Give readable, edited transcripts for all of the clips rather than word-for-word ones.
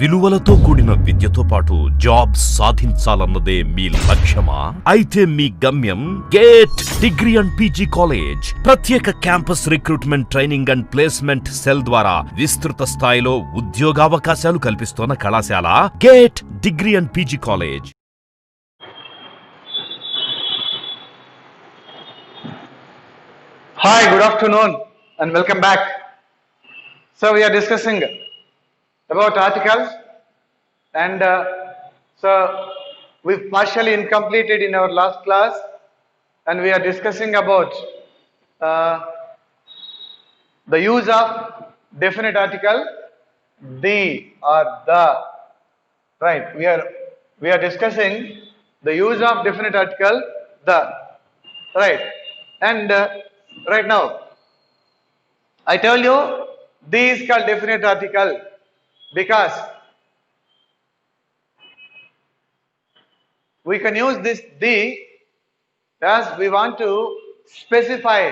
విలువలతో కూడిన విద్యతో పాటు జాబ్ సాధించాలన్నదే మీ లక్ష్యమా? అయితే మీ గమ్యం Gate degree and PG college. ప్రత్యేక campus recruitment training and placement cell ద్వారా విస్తృత స్థాయిలో ఉద్యోగావకాశాలు కల్పిస్తున్న కళాశాల Gate degree and PG college. Hi, good afternoon and welcome back. So we are discussing about articles and so we've partially incompleted in our last class and we are discussing about uh, the use of definite article the or the, right. We are discussing the use of definite article the, right. And right now I tell you the is called definite article because we can use this the as we want to specify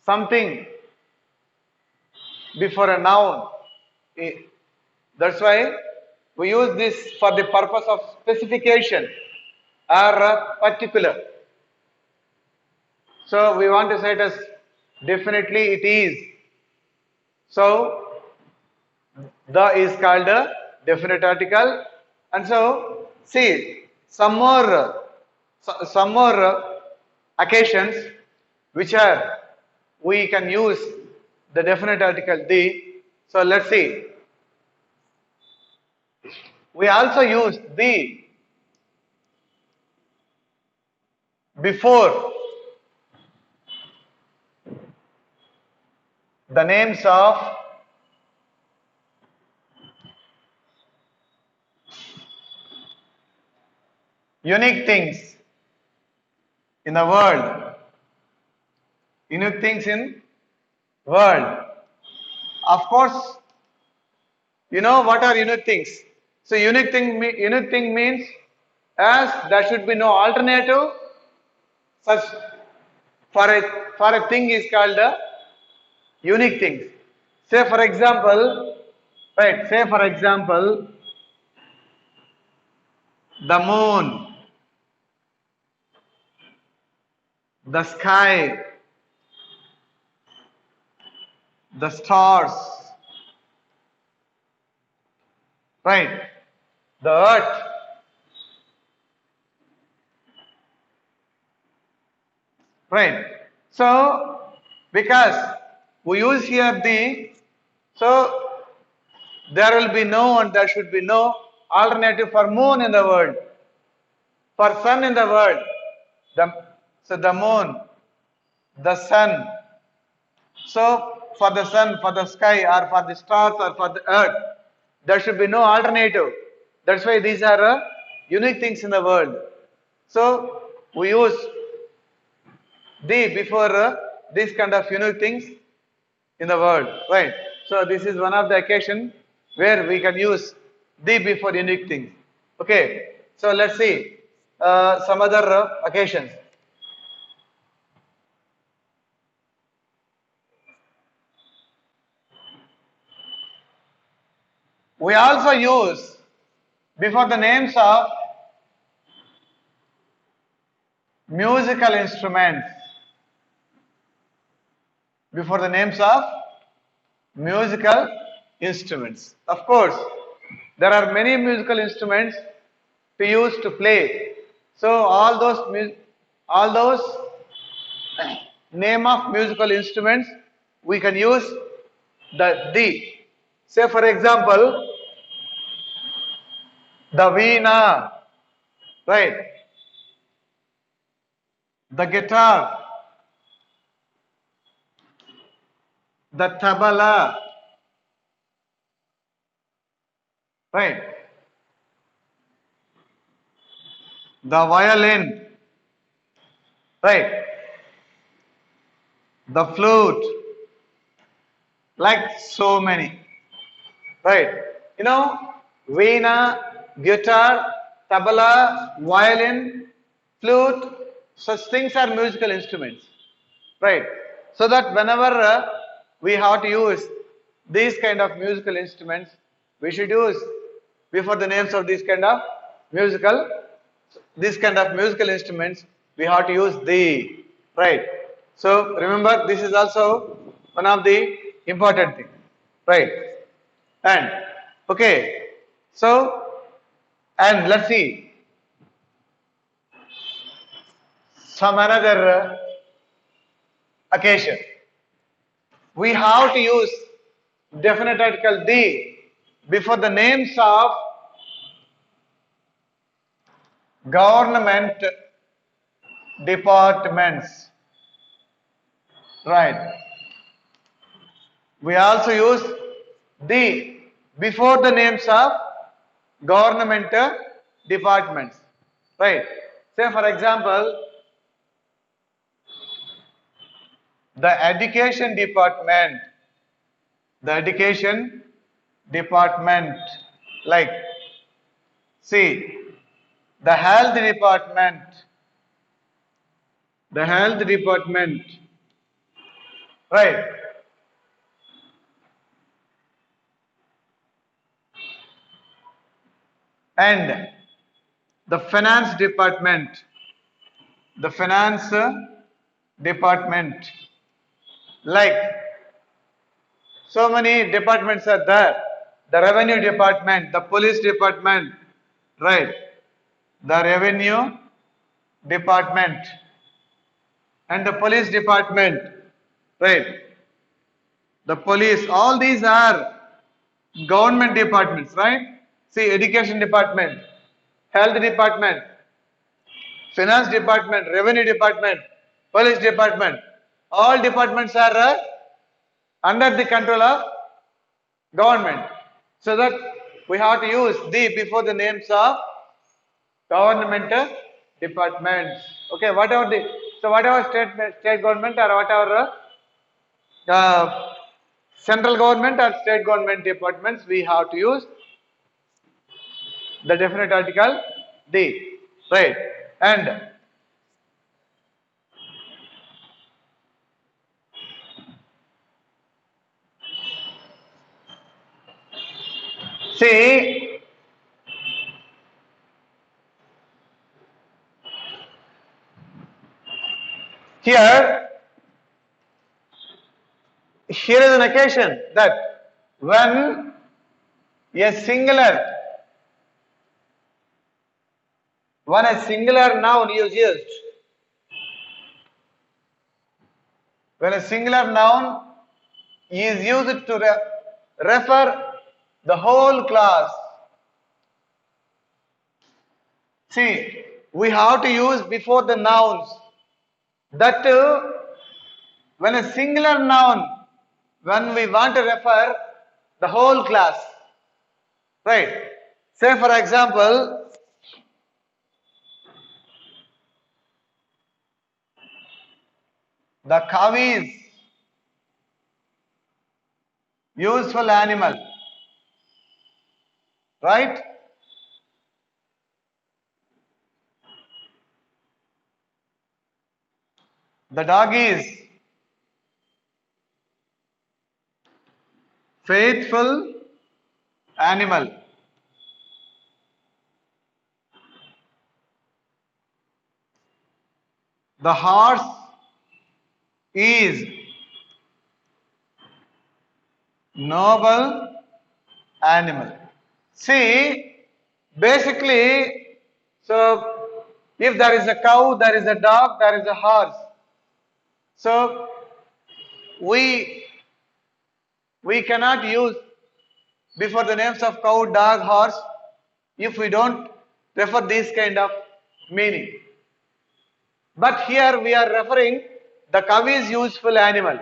something before a noun. That's why we use this for the purpose of specification or particular. So we want to say it as definitely it is. So the is called a definite article, and so see some more occasions which are we can use the definite article the. So let's see. We also use the before the names of unique things in the world. Unique things in world. Of course, you know what are unique things. So unique thing means as there should be no alternative. Such for a thing is called a unique things. Say for example, right? Say for example, the moon, the sky, the stars, right? The earth, right? So because we use here the, so there will be no and there should be no alternative for moon in the world, for sun in the world. So the moon, the sun. So for the sun, for the sky, or for the stars, or for the earth, there should be no alternative. That's why these are unique things in the world. So we use the before these kind of unique things in the world, right? So this is one of the occasion where we can use the before unique things. Okay, so let's see some other occasions. We also use before the names of musical instruments. Before the names of musical instruments. Of course, there are many musical instruments to use to play. So all those name of musical instruments we can use the. Say for example, the veena, right? The guitar, the tabla, right? The violin, right? The flute, like so many, right? You know, veena, guitar, tabla, violin, flute, such things are musical instruments, right? So that whenever we have to use these kind of musical instruments we should use before the names of these kind of musical instruments we have to use the, right. So remember, this is also one of the important thing, right. And okay, so and let's see some another occasion. We have to use definite article the before the names of government departments, right. We also use the before the names of government departments, right. Say for example, the education department, like see the health department, right. And the finance department, like so many departments are there. The revenue department, the police department, right. The revenue department and the police department, right. The police, all these are government departments, right. See, education department, health department, finance department, revenue department, police department, all departments are under the control of government. So that we have to use the before the names of government departments. Okay, whatever the, so whatever state government or whatever central government or state government departments, we have to use the definite article the, right. And see, here is an occasion that when a singular noun is used, to refer the whole class. See, we have to use before the nouns. That when a singular noun, when we want to refer the whole class, right. Say for example, the cow is useful animal, right. The dog is faithful animal. The horse is noble animal. See, basically, so if there is a cow, there is a dog, there is a horse. So we cannot use before the names of cow, dog, horse if we don't refer this kind of meaning. But here we are referring the cow is useful animal.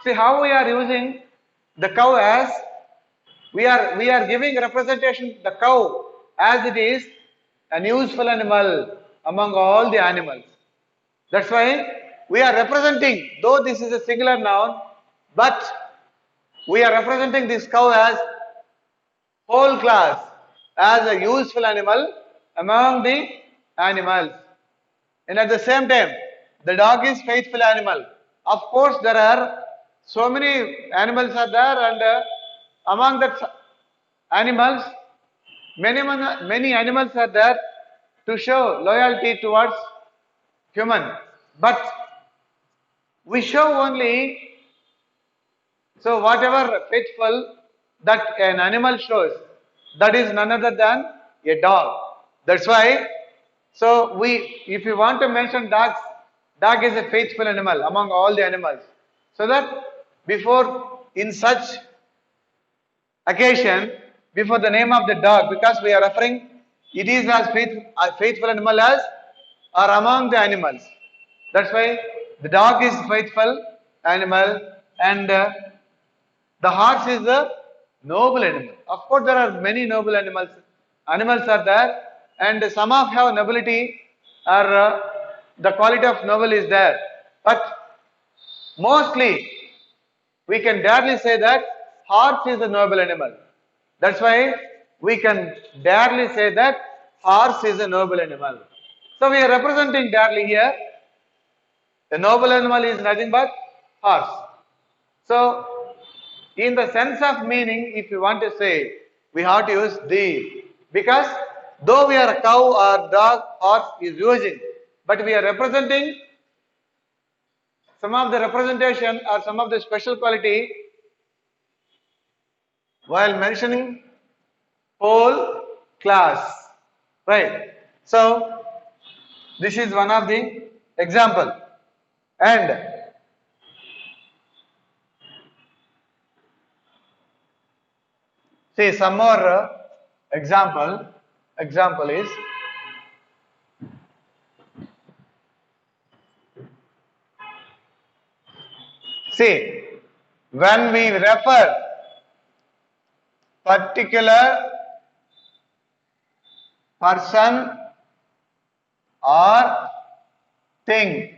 See how we are using the cow as we are giving representation the cow as it is an useful animal among all the animals. That's why we are representing, though this is a singular noun, but we are representing this cow as whole class, as a useful animal among the animals. And at the same time, the dog is faithful animal. Of course, there are so many animals are there, and among the animals, many animals are there to show loyalty towards human, but we show only, so whatever faithful that an animal shows, that is none other than a dog. That's why, so if you want to mention dogs, dog is a faithful animal among all the animals. So that before, in such occasion, before the name of the dog, because we are referring, it is as a faithful animal as or among the animals. That's why the dog is faithful animal, and the horse is a noble animal. Of course, there are many noble animals. Animals are there, and some of have nobility, or the quality of noble is there. But mostly, we can darely say that horse is a noble animal. That's why we can darely say that horse is a noble animal. So we are representing darely here. A noble animal is nothing but horse. So, in the sense of meaning, if you want to say, we have to use the, because though we are a cow or dog, horse is using, but we are representing some of the representation or some of the special quality while mentioning whole class, right? So, this is one of the example, and see some more example. Example is, see, when we refer particular person or thing,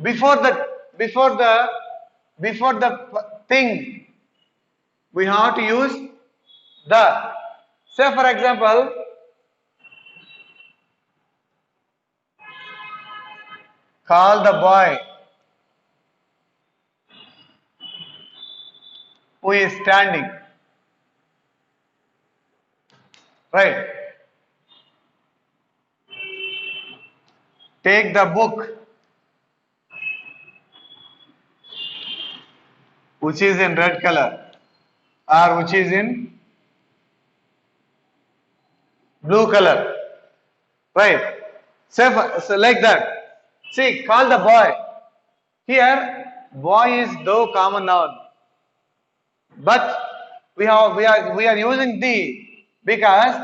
before the before the before the thing, we have to use the. Say for example, call the boy who is standing, right? Take the book which is in red color or which is in blue color, right? Say so like that. See, call the boy. Here, boy is though common noun, but we are using the, because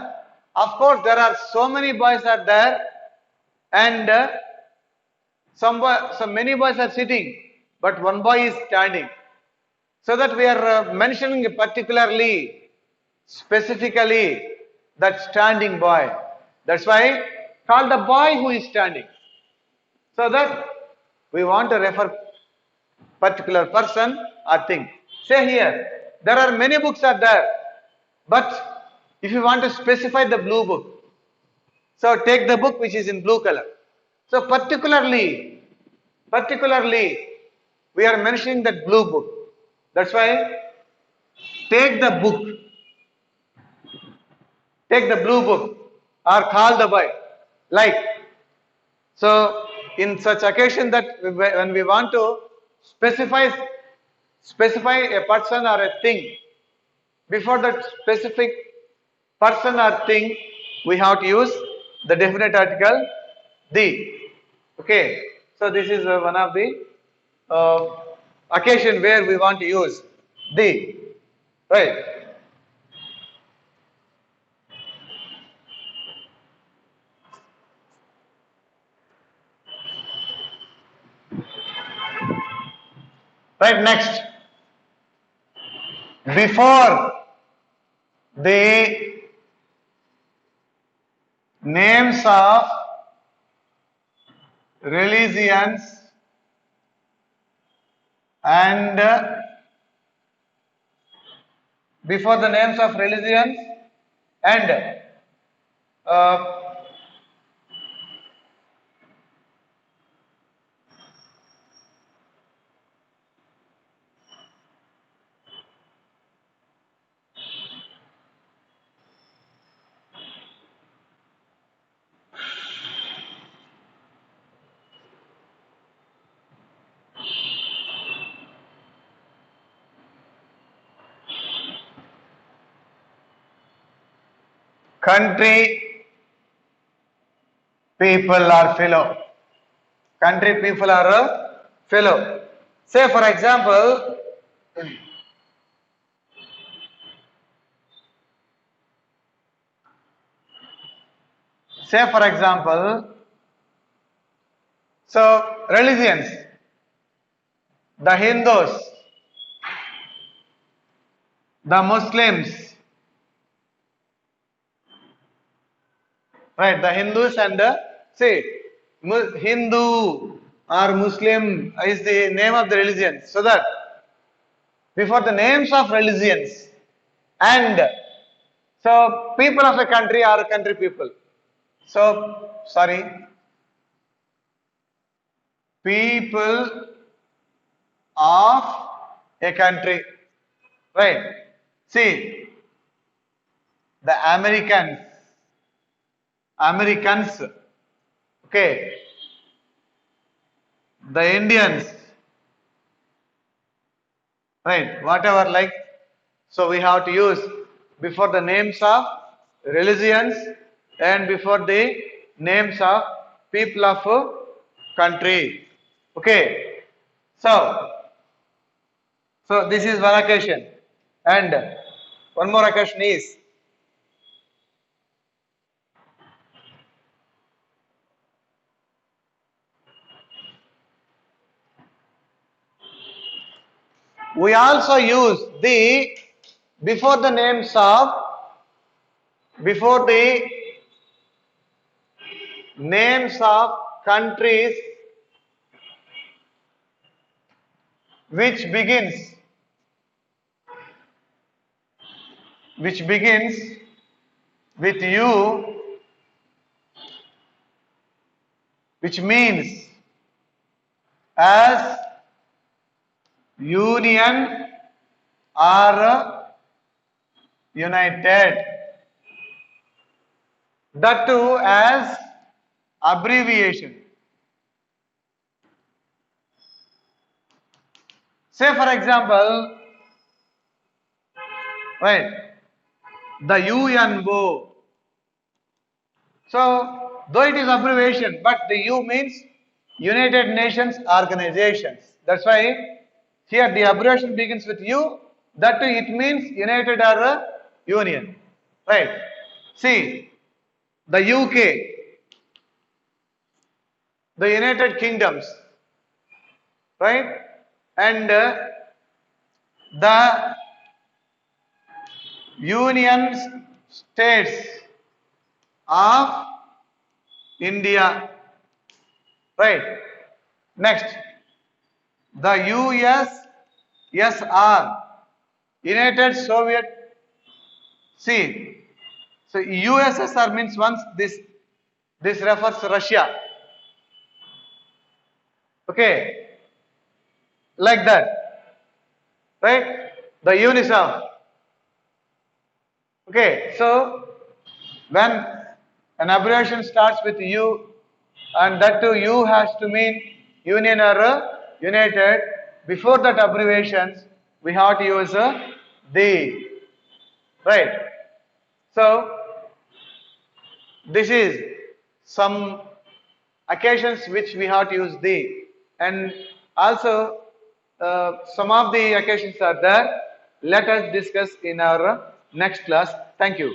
of course there are so many boys are there, and so many boys are sitting, but one boy is standing. So that we are mentioning particularly, specifically, that standing boy. That's why call the boy who is standing. So that we want to refer particular person or thing. Say here, there are many books are there, but if you want to specify the blue book, so take the book which is in blue color. So particularly, we are mentioning that blue book. That's why take the book, take the blue book, or call the boy. Like, so in such occasion that when we want to specify specify a person or a thing, before that specific person or thing, we have to use the definite article the. Okay, so this is one of the uh, occasion where we want to use the, right? Right, next, before the names of religions and before the names of religions and uh, country people are fellow. Country people are fellow. Say for example, so religions, the Hindus, the Muslims, right? The Hindus and the say Hindu or Muslim is the name of the religion. So that before the names of religions and so people of a country are country people. So sorry, people of a country, right? See, the Americans, okay, the Indians, right? Whatever like, so we have to use before the names of religions and before the names of people of a country, okay. So this is one occasion, and one more occasion is we also use the before the names of before the names of countries which begins with U, which means as union or united, that too as abbreviation. Say for example, right, the UNO. So though it is abbreviation, but the U means United Nations Organizations. That's why here the abbreviation begins with U. That too it means United or Union. Right. See, the UK, the United Kingdoms, right, and the Union States of India, right. Next, the USSR, United Soviet. See, so USSR means once this refers to Russia, okay, like that, right. The UNICEF, okay. So when an abbreviation starts with U and that too U has to mean union or united, before that abbreviations we have to use the, right. So this is some occasions which we have to use the, and also some of the occasions are there. Let us discuss in our next class. Thank you.